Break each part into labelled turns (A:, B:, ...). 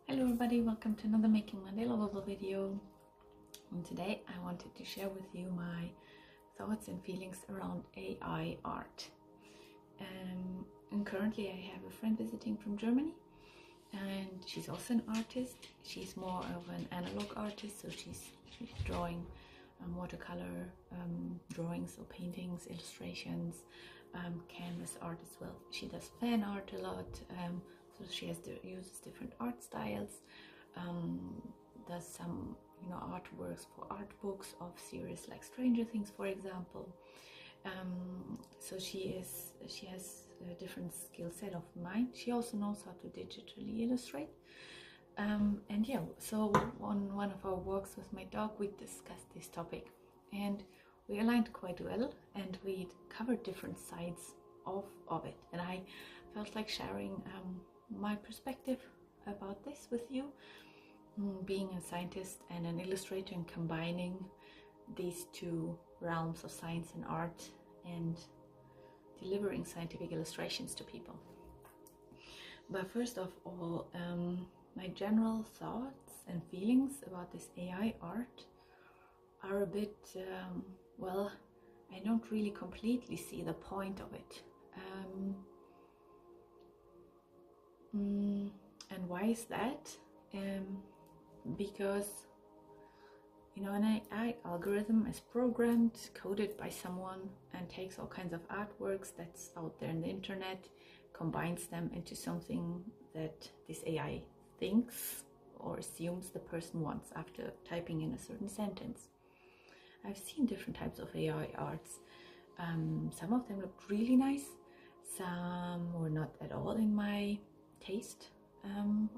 A: Hello everybody, welcome to another Making Monday Lovable video. And today I wanted to share with you my thoughts and feelings around AI art. And currently I have a friend visiting from Germany, and she's also an artist. She's more of an analog artist, so she's drawing watercolor drawings or paintings, illustrations, canvas art as well. She does fan art a lot, so she uses different art styles, does some artworks for art books of series like Stranger Things, for example. So she has a different skill set of mine. She also knows how to digitally illustrate. And yeah, so on one of our walks with my dog, we discussed this topic and we aligned quite well, and we covered different sides of it. And I felt like sharing my perspective about this with you, being a scientist and an illustrator and combining these two realms of science and art and delivering scientific illustrations to people. But first of all, my general thoughts and feelings about this AI art are a bit, well, I don't really completely see the point of it. And why is that? Because an AI algorithm is programmed, coded by someone, and takes all kinds of artworks that's out there in the internet, combines them into something that this AI thinks or assumes the person wants after typing in a certain sentence. I've seen different types of AI arts. Some of them looked really nice, some were not at all in my taste,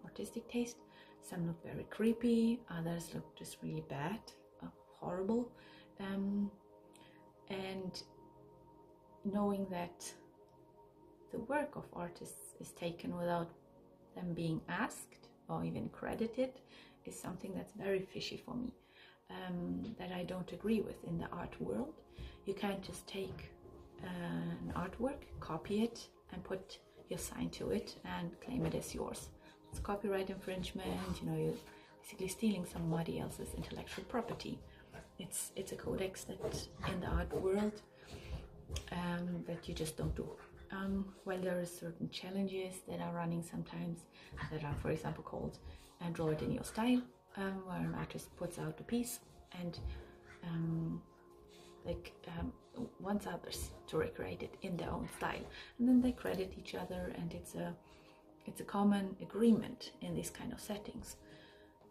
A: artistic taste. Some look very creepy, others look just really bad, horrible. And knowing that the work of artists is taken without them being asked or even credited is something that's very fishy for me, that I don't agree with in the art world. You can't just take an artwork, copy it, and put your sign to it and claim it as yours. It's copyright infringement. You're basically stealing somebody else's intellectual property. It's a codex that in the art world that you just don't do. While there are certain challenges that are running sometimes that are, for example, called Draw It in Your Style, where an artist puts out a piece and wants others to recreate it in their own style, and then they credit each other, and it's a common agreement in these kind of settings.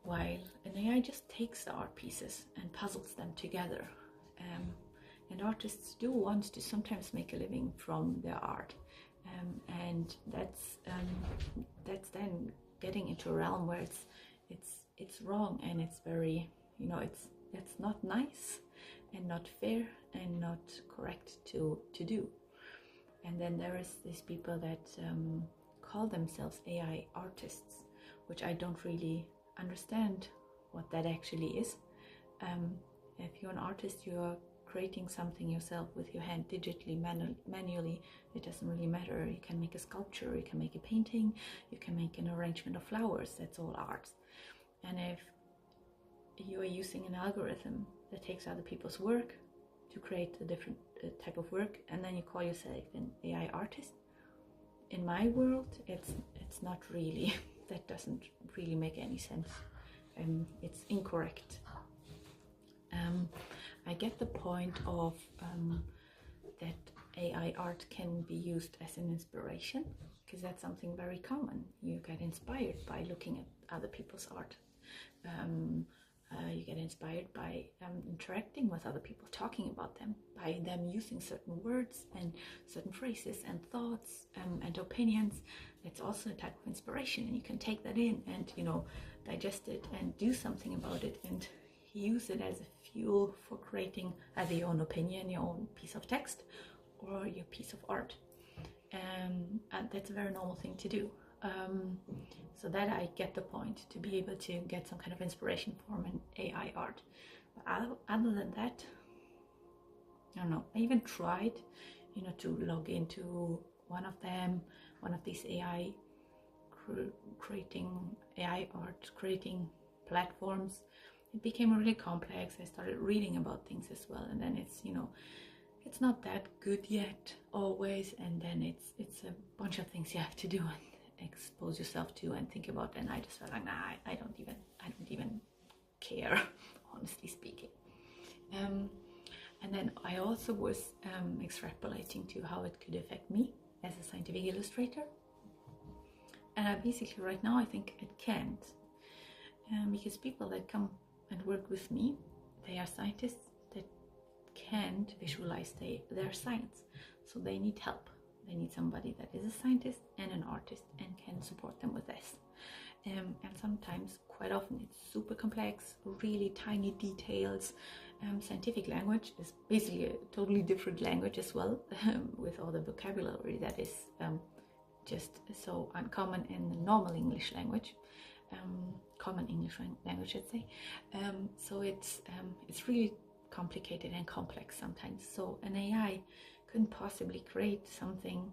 A: While an AI just takes the art pieces and puzzles them together, and artists do want to sometimes make a living from their art, and that's then getting into a realm where it's wrong, and it's very it's not nice and not fair and not correct to do. And then there is these people that call themselves AI artists, which I don't really understand what that actually is. If you're an artist, you're creating something yourself with your hand, digitally, manually. It doesn't really matter. You can make a sculpture, you can make a painting, you can make an arrangement of flowers. That's all art. And if you are using an algorithm that takes other people's work to create a different type of work, and then you call yourself an AI artist, in my world, it's not really. That doesn't really make any sense. It's incorrect. I get the point of that AI art can be used as an inspiration, because that's something very common. You get inspired by looking at other people's art. You get inspired by interacting with other people, talking about them, by them using certain words and certain phrases and thoughts and opinions. That's also a type of inspiration, and you can take that in and digest it and do something about it and use it as a fuel for creating either your own opinion, your own piece of text, or your piece of art. And that's a very normal thing to do. So that I get the point, to be able to get some kind of inspiration from an AI art. But other than that, I don't know. I even tried, to log into one of these AI creating AI art, creating platforms, it became really complex. I started reading about things as well, and then it's, you know, it's not that good yet always, and then it's a bunch of things you have to do and expose yourself to and think about, and I just felt like, nah, I don't even care, honestly speaking. And then I also was extrapolating to how it could affect me as a scientific illustrator, and I basically right now I think it can't, because people that come and work with me, they are scientists that can't visualize their science, so they need help. They need somebody that is a scientist and an artist and can support them with this. And sometimes, quite often, it's super complex, really tiny details. Scientific language is basically a totally different language as well, with all the vocabulary that is just so uncommon in the normal English language, common English language, I'd say. So it's really complicated and complex sometimes. So an AI couldn't possibly create something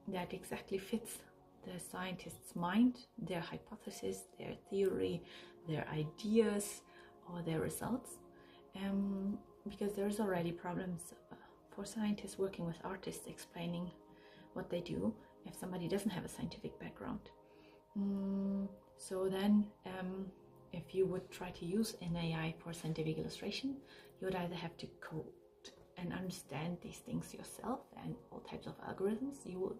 A: that exactly fits the scientist's mind, their hypothesis, their theory, their ideas, or their results, because there's already problems for scientists working with artists explaining what they do if somebody doesn't have a scientific background. So then if you would try to use an AI for scientific illustration, you would either have to code and understand these things yourself and all types of algorithms. You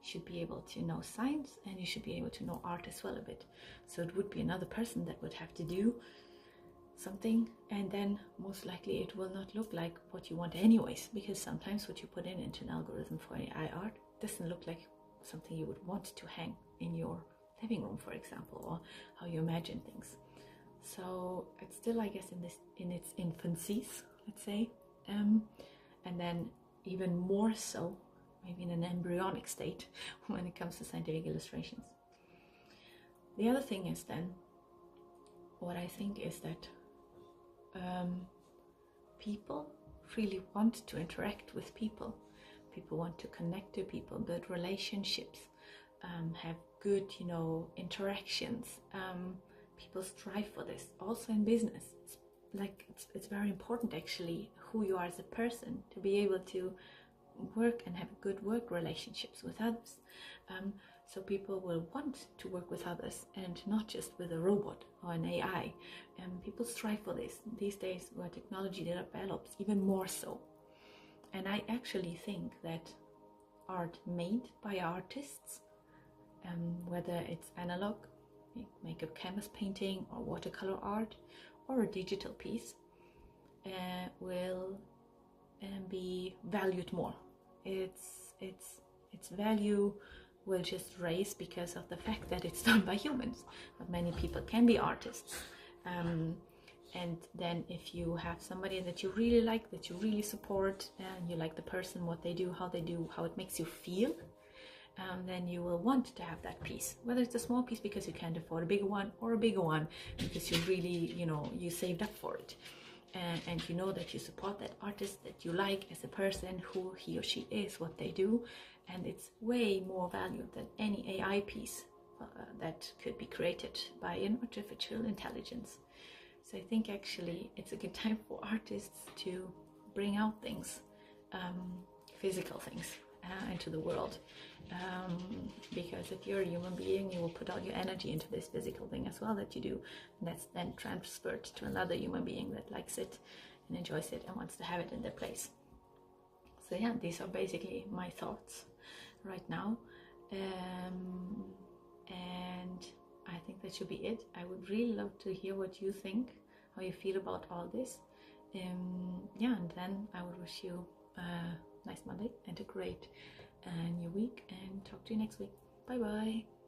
A: should be able to know science, and you should be able to know art as well a bit. So it would be another person that would have to do something, and then most likely it will not look like what you want anyways, because sometimes what you put into an algorithm for AI art doesn't look like something you would want to hang in your living room, for example, or how you imagine things. So it's still, I guess, in its infancies, let's say, and then even more so maybe in an embryonic state when it comes to scientific illustrations. The other thing is then, what I think is that people really want to interact with people. People want to connect to people, build relationships, have good, interactions. People strive for this. Also in business, it's very important actually who you are as a person, to be able to work and have good work relationships with others. So people will want to work with others and not just with a robot or an AI. People strive for this these days, where technology develops even more so. And I actually think that art made by artists, whether it's analog, makeup canvas painting, or watercolor art, or a digital piece, will be valued more. Its value will just raise because of the fact that it's done by humans. But many people can be artists, and then if you have somebody that you really like, that you really support, and you like the person, what they do, how it makes you feel, then you will want to have that piece, whether it's a small piece because you can't afford a bigger one, or a bigger one because you really, you saved up for it. And you know that you support that artist that you like as a person, who he or she is, what they do, and it's way more valued than any AI piece that could be created by an artificial intelligence. So I think actually it's a good time for artists to bring out things, physical things, into the world, because if you're a human being, you will put all your energy into this physical thing as well that you do, and that's then transferred to another human being that likes it and enjoys it and wants to have it in their place. So yeah, these are basically my thoughts right now, and I think that should be it. I would really love to hear what you think, how you feel about all this. Yeah, and then I would wish you a nice Monday and a great new week, and talk to you next week. Bye bye.